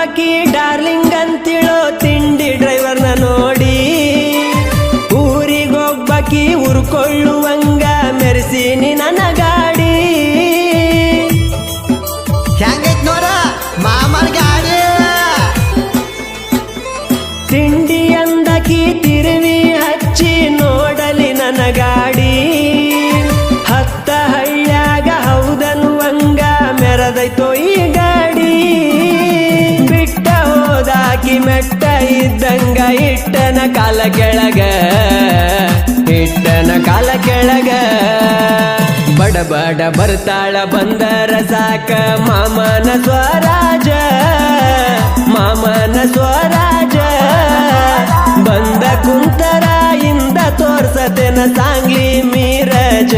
ಒಬ್ಬಕಿ darling ಅಂತಿಳೋ ತಿಂಡಿ ಡ್ರೈವರ್ನ ನೋಡಿ ಊರಿಗೊಬ್ಬಕಿ ಉರ್ಕೊಳ್ಳುವಂಗ ಮೆರೆಸೀನಿ ನನ್ನ ಗಾಡಿ ಹೆಂಗೈತ್ ನೋಡ ಮಾಮನ ಗಾಡಿ ತಿಂಡಿ ಅಂದಕಿ ತಿರುವಿ ಹಚ್ಚಿ ನೋಡಲಿ ನನ್ನ ಗಾಡಿ ಹತ್ತ ಹಳ್ಳ್ಯಾಗ ಹೌದನ್ನುವಂಗ ಮೆರದೈತೋ ಈ ಗಾಡಿ ಬಿಟ್ಟ ಹೋದಾಕಿ ಮೆಟ್ಟ ಇದ್ದಂಗ ಇಟ್ಟನ ಕಾಲ ಕೆಳಗ ಇಟ್ಟನ ಕಾಲ ಕೆಳಗ ಬಡ ಬಡ ಬರ್ತಾಳ ಬಂದರ ಸಾಕ ಮಾಮನ ಸ್ವರಾಜ ಮಾಮನ ಸ್ವರಾಜ ಬಂದ ಕುಂತರ ಇಂದ ತೋರ್ಸತೆನ ಸಾಂಗ್ಲಿ ಮೀರಜ